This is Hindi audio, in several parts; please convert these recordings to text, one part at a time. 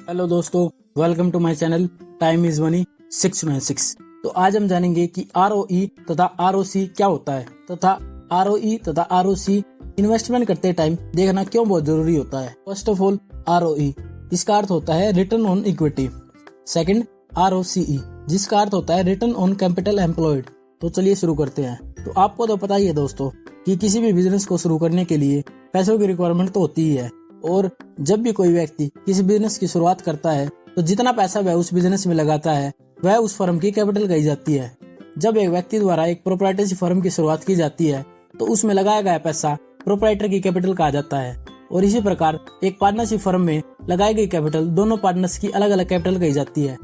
हेलो दोस्तों, welcome to my channel time is money 696। तो आज हम जानेंगे कि आरओई तथा आरओसी क्या होता है तथा आरओई तथा आरओसी इन्वेस्टमेंट करते टाइम देखना क्यों बहुत जरूरी होता है। फर्स्ट ऑफ ऑल, आरओई इसका अर्थ होता है return on equity. Second, ROCE जिसका अर्थ होता है रिटर्न ऑन कैपिटल एम्प्लॉयड। तो चलिए शुरू करते हैं। तो आपको तो पता ही है दोस्तों कि किसी भी बिजनेस को शुरू करने के लिए पैसों की रिक्वायरमेंट तो होती ही है, और जब भी कोई व्यक्ति किसी बिजनेस की शुरुआत करता है तो जितना पैसा वह उस बिजनेस में लगाता है वह उस फर्म की कैपिटल कही जाती है। जब एक व्यक्ति द्वारा एक प्रोप्राइटरशिप फर्म की शुरुआत की जाती है तो उसमें लगाया गया पैसा प्रोप्राइटर की कैपिटल कहा जाता है। और इसी प्रकार एक पार्टनरशिप फर्म में लगाई गई कैपिटल दोनों पार्टनर्स की अलग अलग कैपिटल कही जाती है।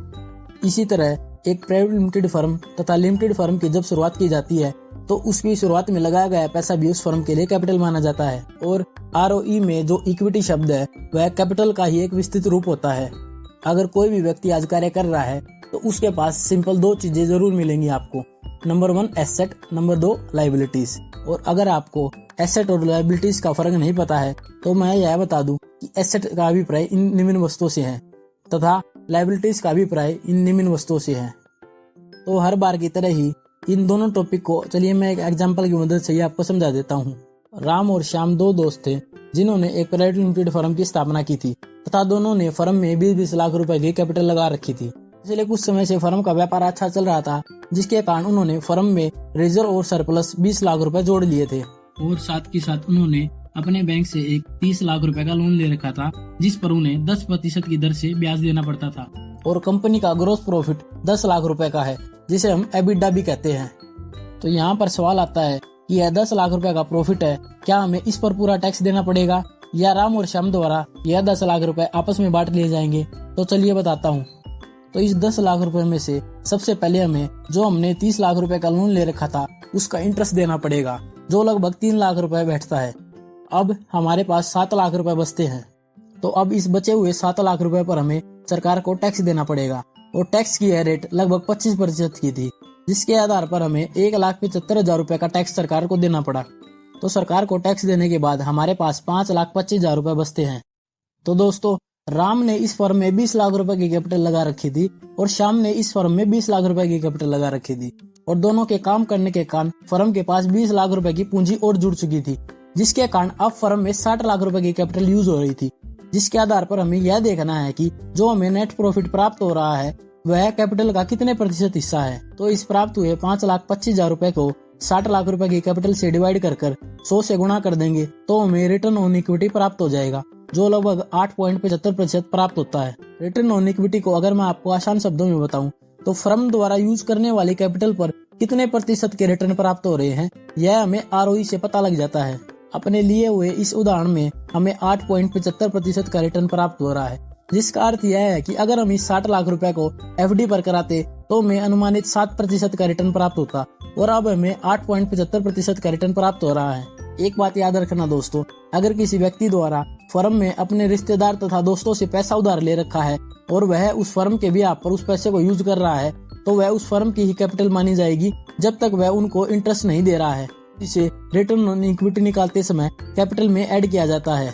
इसी तरह एक प्राइवेट लिमिटेड फर्म तथा लिमिटेड फर्म की जब शुरुआत की जाती है तो उसकी शुरुआत में लगाया गया पैसा भी उस फर्म के लिए कैपिटल माना जाता है। और आरओई में जो इक्विटी शब्द है वह कैपिटल का ही एक विस्तृत रूप होता है। अगर कोई भी व्यक्ति आज कार्य कर रहा है तो उसके पास सिंपल दो चीजें जरूर मिलेंगी आपको। Number 1 asset, number 2 liabilities. और अगर आपको एसेट और लाइबिलिटीज का फर्क नहीं पता है तो मैं यह बता दूं कि एसेट का अभिप्राय इन निम्न वस्तुओं से है तथा लाइबिलिटीज का अभिप्राय इन निम्न वस्तुओं से है। तो हर बार की तरह ही इन दोनों टॉपिक को चलिए मैं एक एग्जांपल की मदद से ही आपको समझा देता हूँ। राम और श्याम दो दोस्त थे जिन्होंने एक प्राइवेट लिमिटेड फर्म की स्थापना की थी तथा दोनों ने फर्म में 20-20 लाख रुपए की कैपिटल लगा रखी थी। पिछले कुछ समय से फर्म का व्यापार अच्छा चल रहा था, जिसके कारण उन्होंने फर्म में रिजर्व और सरप्लस 20 लाख रुपए जोड़ लिए थे। और साथ ही साथ उन्होंने अपने बैंक से एक 30 लाख रुपए का लोन ले रखा था, जिस पर उन्हें 10% की दर से ब्याज देना पड़ता था। और कंपनी का ग्रोस प्रॉफिट 10 लाख रुपए का है, जिसे हम एबिडा भी कहते हैं। तो यहाँ पर सवाल आता है कि यह 10 लाख रुपए का प्रॉफिट है, क्या हमें इस पर पूरा टैक्स देना पड़ेगा या राम और श्याम द्वारा यह 10 लाख रुपए आपस में बांट लिए जाएंगे? तो चलिए बताता हूँ। तो इस 10 लाख रुपए में से सबसे पहले हमें जो हमने 30 लाख रुपए का लोन ले रखा था उसका इंटरेस्ट देना पड़ेगा, जो लगभग 3 लाख रुपए बैठता है। अब हमारे पास 7 लाख रुपए बचते हैं। तो अब इस बचे हुए 7 लाख रुपए पर हमें सरकार को टैक्स देना पड़ेगा, और टैक्स की यह रेट लगभग 25% की थी, जिसके आधार पर हमें 1,75,000 रुपए का टैक्स सरकार को देना पड़ा। तो सरकार को टैक्स देने के बाद हमारे पास 5,25,000 रुपए बचते हैं। तो दोस्तों, राम ने इस फर्म में 20 लाख रुपए की कैपिटल लगा रखी थी और श्याम ने इस फर्म में 20 लाख रुपए की कैपिटल लगा रखी थी, और दोनों के काम करने के कारण फर्म के पास 20 लाख रुपए की पूंजी और जुड़ चुकी थी, जिसके कारण अब फर्म में 60 लाख रुपए की कैपिटल यूज हो रही थी। जिसके आधार पर हमें यह देखना है कि जो हमें नेट प्रॉफिट प्राप्त हो रहा है वह कैपिटल का कितने प्रतिशत हिस्सा है। तो इस प्राप्त हुए 5,25,000 रुपए को 60 लाख रुपए की कैपिटल से डिवाइड कर 100 से गुणा कर देंगे तो हमें रिटर्न ऑन इक्विटी प्राप्त हो जाएगा, जो लगभग 8.75% प्राप्त होता है। रिटर्न ऑन इक्विटी को अगर मैं आपको आसान शब्दों में बताऊं तो फर्म द्वारा यूज करने वाली कैपिटल पर कितने प्रतिशत के रिटर्न प्राप्त हो रहे हैं यह हमें आरओई से पता लग जाता है। अपने लिए हुए इस उदाहरण में हमें 8.75% का रिटर्न प्राप्त हो रहा है, जिसका अर्थ यह है कि अगर हम इस 60 लाख रुपए को एफडी पर कराते तो हमें अनुमानित 7% का रिटर्न प्राप्त होता, और अब हमें 8.75% का रिटर्न प्राप्त हो रहा है। एक बात याद रखना दोस्तों, अगर किसी व्यक्ति द्वारा फर्म में अपने रिश्तेदार तथा दोस्तों से पैसा उधार ले रखा है और वह उस फर्म के भी आप पर उस पैसे को यूज कर रहा है तो वह उस फर्म की ही कैपिटल मानी जाएगी जब तक वह उनको इंटरेस्ट नहीं दे रहा है। इसे रिटर्न ऑन इक्विटी निकालते समय कैपिटल में ऐड किया जाता है।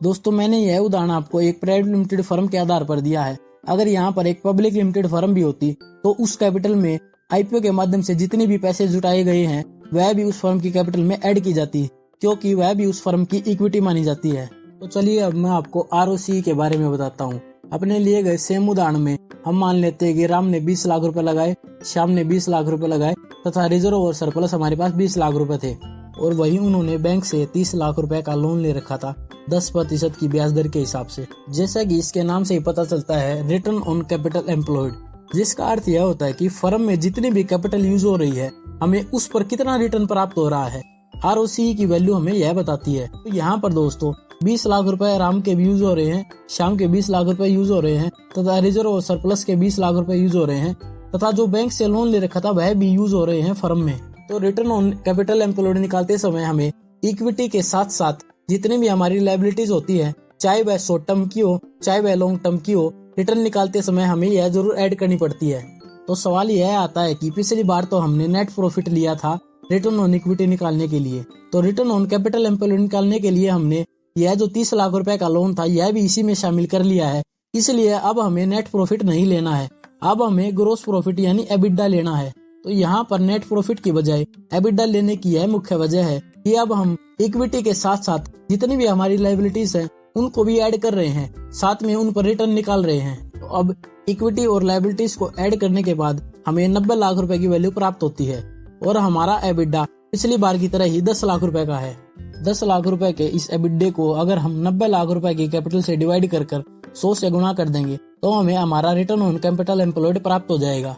दोस्तों, मैंने यह उदाहरण आपको एक प्राइवेट लिमिटेड फर्म के आधार पर दिया है। अगर यहाँ पर एक पब्लिक लिमिटेड फर्म भी होती तो उस कैपिटल में आईपीओ के माध्यम से जितने भी पैसे जुटाए गए हैं वह भी उस फर्म की कैपिटल में ऐड की जाती, क्योंकि वह भी उस फर्म की इक्विटी मानी जाती है। तो चलिए अब मैं आपको आरओसी के बारे में बताता हूँ। अपने लिए गए सेम उदाहरण में हम मान लेते हैं कि राम ने 20 लाख रुपए लगाए, श्याम ने 20 लाख रुपए लगाए तथा रिजर्व और सरप्लस हमारे पास 20 लाख रुपए थे, और वही उन्होंने बैंक से 30 लाख रुपए का लोन ले रखा था 10% की ब्याज दर के हिसाब से। जैसा कि इसके नाम से ही पता चलता है, रिटर्न ऑन कैपिटल एम्प्लॉयड, जिसका अर्थ यह होता है कि फर्म में जितनी भी कैपिटल यूज हो रही है हमें उस पर कितना रिटर्न प्राप्त हो रहा है। आरओसी की वैल्यू हमें यह बताती है। तो यहाँ पर दोस्तों 20 लाख रुपए राम के भी यूज हो रहे हैं, श्याम के 20 लाख रुपए यूज हो रहे हैं तथा रिजर्व और सरप्लस के 20 लाख रुपए यूज हो रहे हैं तथा जो बैंक से लोन ले रखा था वह भी यूज हो रहे हैं फर्म में। तो रिटर्न ऑन कैपिटल एम्प्लॉयड निकालते समय हमें इक्विटी के साथ साथ जितनी भी हमारी लायबिलिटीज होती है, चाहे वह शॉर्ट टर्म की हो चाहे वह लॉन्ग टर्म की हो, रिटर्न निकालते समय हमें यह जरूर ऐड करनी पड़ती है। तो सवाल यह आता है कि पिछली बार तो हमने नेट प्रॉफिट लिया था रिटर्न ऑन इक्विटी निकालने के लिए, तो रिटर्न ऑन कैपिटल एम्प्लॉयड निकालने के लिए हमने यह जो 30 लाख रुपए का लोन था यह भी इसी में शामिल कर लिया है, इसलिए अब हमें नेट प्रॉफिट नहीं लेना है, अब हमें ग्रोस प्रॉफिट यानी एबिडा लेना है। तो यहाँ पर नेट प्रॉफिट की बजाय एबिडा लेने की यह मुख्य वजह है कि अब हम इक्विटी के साथ साथ जितनी भी हमारी लायबिलिटीज हैं उनको भी ऐड कर रहे हैं, साथ में उन पर रिटर्न निकाल रहे हैं। तो अब इक्विटी और लायबिलिटीज को ऐड करने के बाद हमें 90 लाख रुपए की वैल्यू प्राप्त होती है और हमारा एबिडा पिछली बार की तरह ही 10 लाख रुपए का है। 10 लाख रुपए के इस एबिडे को अगर हम 90 लाख रुपए की कैपिटल से डिवाइड कर 100 से गुणा कर देंगे तो हमें हमारा रिटर्न ऑन कैपिटल एम्प्लॉयड प्राप्त हो जाएगा।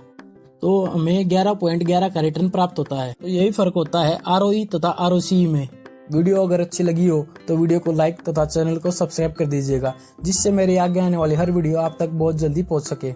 तो हमें 11.11 का रिटर्न प्राप्त होता है। तो यही फर्क होता है ROE तथा ROCE में। वीडियो अगर अच्छी लगी हो तो वीडियो को लाइक तथा चैनल को सब्सक्राइब कर दीजिएगा, जिससे मेरी आगे आने वाली हर वीडियो आप तक बहुत जल्दी पहुंच सके।